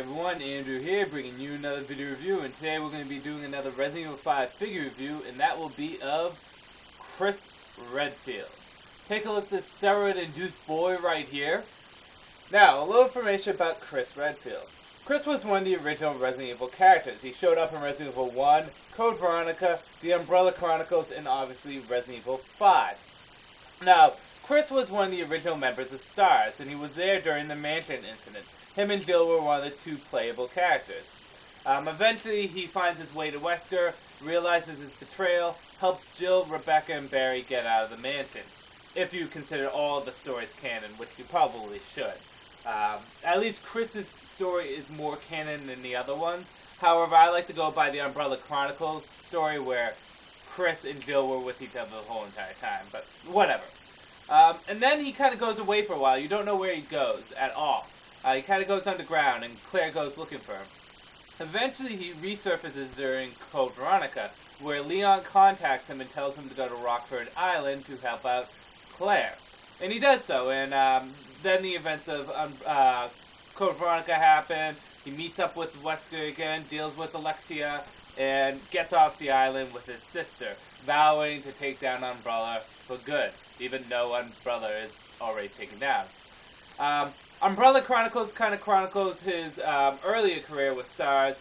everyone, Andrew here, bringing you another video review, and today we're going to be doing another Resident Evil 5 figure review, and that will be of Chris Redfield. Take a look at this steroid-induced boy right here. Now, a little information about Chris Redfield. Chris was one of the original Resident Evil characters. He showed up in Resident Evil 1, Code Veronica, The Umbrella Chronicles, and obviously Resident Evil 5. Now, Chris was one of the original members of STARS, and he was there during the mansion incident. Him and Jill were one of the two playable characters. Eventually, he finds his way to Wesker, realizes his betrayal, helps Jill, Rebecca, and Barry get out of the mansion. If you consider all the stories canon, which you probably should. At least Chris's story is more canon than the other ones. However, I like to go by the Umbrella Chronicles story where Chris and Jill were with each other the whole entire time, but whatever. And then he kind of goes away for a while. You don't know where he goes at all. He kind of goes underground, and Claire goes looking for him. Eventually, he resurfaces during Code Veronica, where Leon contacts him and tells him to go to Rockford Island to help out Claire. And he does so, and then the events of Code Veronica happen. He meets up with Wesker again, deals with Alexia, and gets off the island with his sister, vowing to take down Umbrella for good, even though Umbrella is already taken down. Umbrella Chronicles kind of chronicles his earlier career with STARS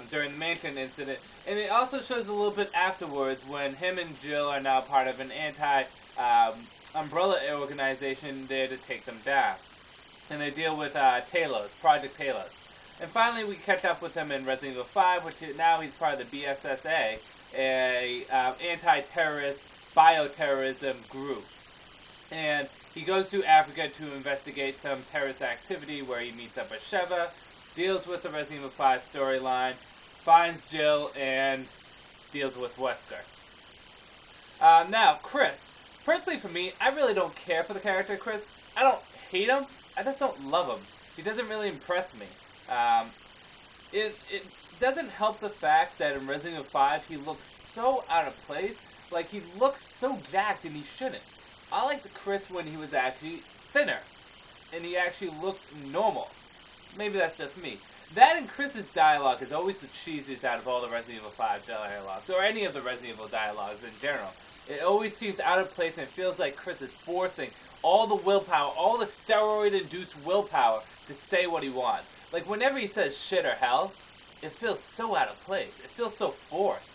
during the mansion incident, and it also shows a little bit afterwards when him and Jill are now part of an anti-Umbrella organization there to take them down. And they deal with Talos, Project Talos. And finally, we catch up with him in Resident Evil 5, which is, now he's part of the BSSA, a anti-terrorist bioterrorism group. And he goes to Africa to investigate some terrorist activity where he meets up with Sheva, deals with the Resident Evil 5 storyline, finds Jill, and deals with Wesker. Now, Chris. Personally for me, I really don't care for the character Chris. I don't hate him. I just don't love him. He doesn't really impress me. It doesn't help the fact that in Resident Evil 5 he looks so out of place. Like, he looks so jacked and he shouldn't. I like the Chris when he was actually thinner, and he actually looked normal. Maybe that's just me. That and Chris's dialogue is always the cheesiest out of all the Resident Evil 5 dialogues, or any of the Resident Evil dialogues in general. It always seems out of place, and it feels like Chris is forcing all the willpower, all the steroid-induced willpower to say what he wants. Like, whenever he says shit or hell, it feels so out of place. It feels so forced.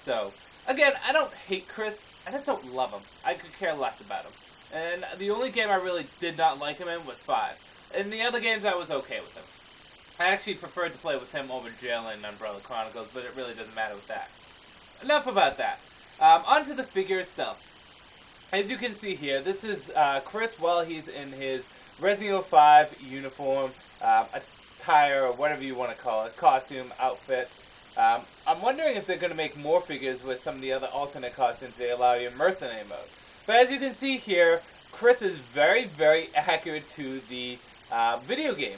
So, again, I don't hate Chris. I just don't love him. I could care less about him. And the only game I really did not like him in was 5. In the other games, I was okay with him. I actually preferred to play with him over Jill and Umbrella Chronicles, but it really doesn't matter with that. Enough about that. Onto the figure itself. As you can see here, this is Chris while he's in his Resident Evil 5 uniform, attire, or whatever you want to call it, costume, outfit. I'm wondering if they're going to make more figures with some of the other alternate costumes they allow you in mercenary mode. But as you can see here, Chris is very, very accurate to the video game.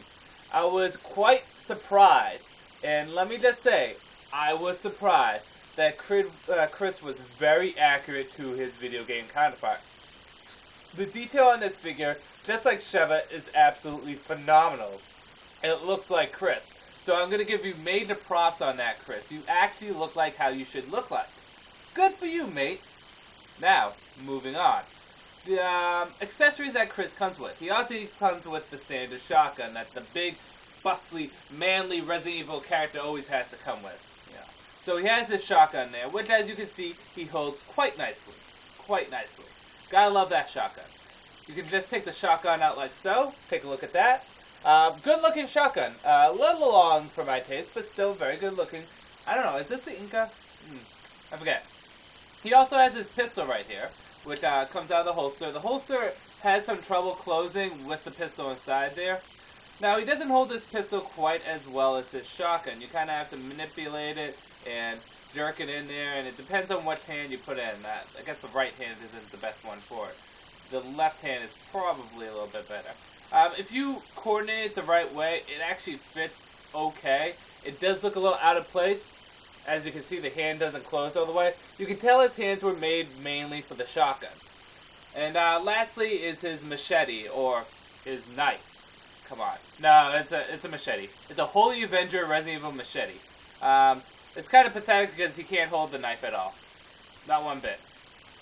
I was quite surprised, and let me just say, I was surprised that Chris was very accurate to his video game counterpart. The detail on this figure, just like Sheva, is absolutely phenomenal. It looks like Chris. So I'm going to give you major props on that, Chris. You actually look like how you should look like. Good for you, mate. Now, moving on. The accessories that Chris comes with. He also comes with the standard shotgun that the big, bustly, manly Resident Evil character always has to come with. Yeah. So he has this shotgun there, which as you can see, he holds quite nicely. Quite nicely. Gotta love that shotgun. You can just take the shotgun out like so. Take a look at that. Good looking shotgun. A little long for my taste, but still very good looking. I don't know, is this the Inca? I forget. He also has his pistol right here, which comes out of the holster. The holster has some trouble closing with the pistol inside there. Now, he doesn't hold this pistol quite as well as his shotgun. You kind of have to manipulate it and jerk it in there, and it depends on what hand you put it in. I guess the right hand isn't the best one for it. The left hand is probably a little bit better. If you coordinate it the right way, it actually fits okay. It does look a little out of place. As you can see, the hand doesn't close all the way. You can tell his hands were made mainly for the shotgun. And lastly is his machete, or his knife. come on. No, it's a machete. It's a Holy Avenger Resident Evil machete. It's kind of pathetic because he can't hold the knife at all. Not one bit.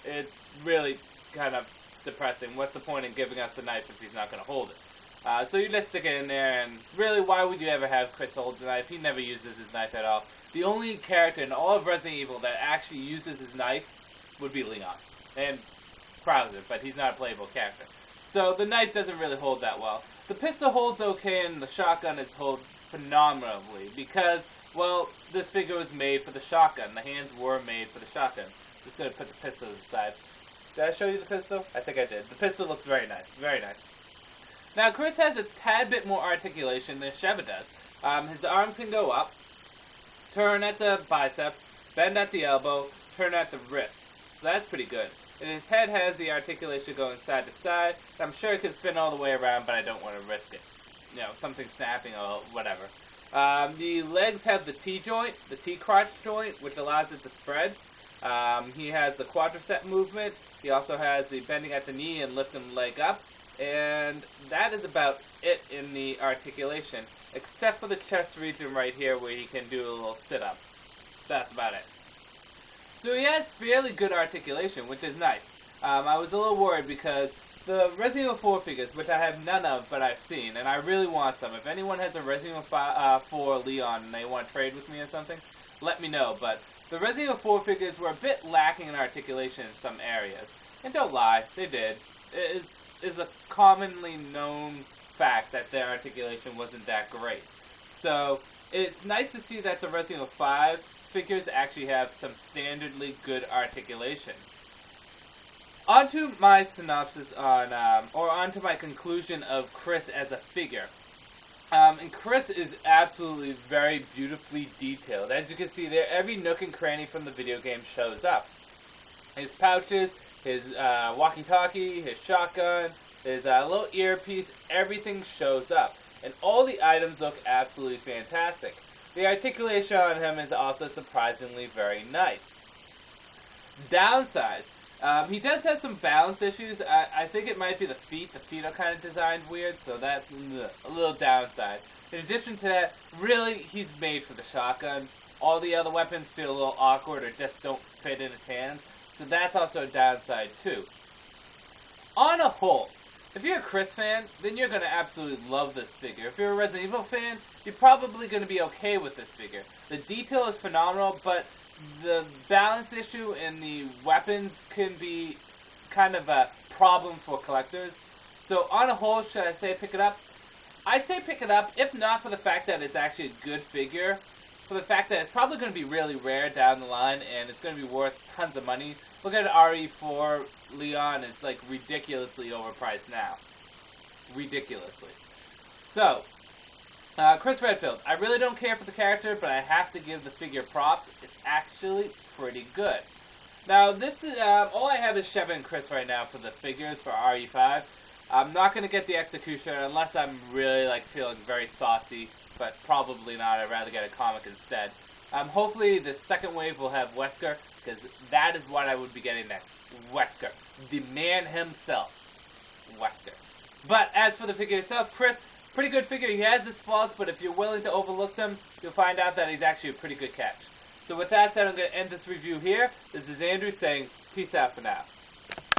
It's really kind of depressing. What's the point in giving us the knife if he's not going to hold it? So you just stick it in there, and really, why would you ever have Chris hold the knife? He never uses his knife at all. The only character in all of Resident Evil that actually uses his knife would be Leon. And Krauser, but he's not a playable character. So the knife doesn't really hold that well. The pistol holds okay, and the shotgun is held phenomenally because, well, this figure was made for the shotgun. The hands were made for the shotgun. Just going to put the pistol aside. Did I show you the pistol? I think I did. The pistol looks very nice. Very nice. Now, Chris has a tad bit more articulation than Sheva does. His arms can go up, turn at the bicep, bend at the elbow, turn at the wrist. So that's pretty good. And his head has the articulation going side to side. I'm sure it could spin all the way around, but I don't want to risk it. You know, something snapping or whatever. The legs have the T-joint, the T-crotch joint, which allows it to spread. He has the quadricep movement. He also has the bending at the knee and lifting the leg up. And that is about it in the articulation, except for the chest region right here where he can do a little sit-up. That's about it. So he has fairly good articulation, which is nice. I was a little worried because the Resident Evil 4 figures, which I have none of but I've seen, and I really want some. If anyone has a Resident Evil 4 Leon and they want to trade with me or something, let me know. But the Resident Evil 4 figures were a bit lacking in articulation in some areas. And don't lie, they did. It is a commonly known fact that their articulation wasn't that great. So it's nice to see that the Resident Evil 5 figures actually have some standardly good articulation. Onto my synopsis on, or onto my conclusion of Chris as a figure. And Chris is absolutely very beautifully detailed. As you can see there, every nook and cranny from the video game shows up. His pouches, his walkie-talkie, his shotgun, his little earpiece, everything shows up. And all the items look absolutely fantastic. The articulation on him is also surprisingly very nice. Downsides. He does have some balance issues. I think it might be the feet. The feet are kind of designed weird, so that's a little downside. In addition to that, really, he's made for the shotgun. All the other weapons feel a little awkward or just don't fit in his hands, so that's also a downside too. On a whole, if you're a Chris fan, then you're going to absolutely love this figure. If you're a Resident Evil fan, you're probably going to be okay with this figure. The detail is phenomenal, but the balance issue in the weapons can be kind of a problem for collectors. So on a whole, should I say pick it up? I'd say pick it up, if not for the fact that it's actually a good figure, for the fact that it's probably going to be really rare down the line, and it's going to be worth tons of money. Look at RE4 Leon, it's like ridiculously overpriced now. Ridiculously. So, Chris Redfield, I really don't care for the character, but I have to give the figure props. It's actually pretty good. Now, this is, all I have is Sheva and Chris right now for the figures for RE5. I'm not going to get the Executioner unless I'm really, like, feeling very saucy, but probably not. I'd rather get a comic instead. Hopefully, the second wave will have Wesker, because that is what I would be getting next. Wesker. The man himself. Wesker. But as for the figure itself, Chris, pretty good figure. He has his flaws, but if you're willing to overlook them, you'll find out that he's actually a pretty good catch. So with that said, I'm going to end this review here. This is Andrew saying peace out for now.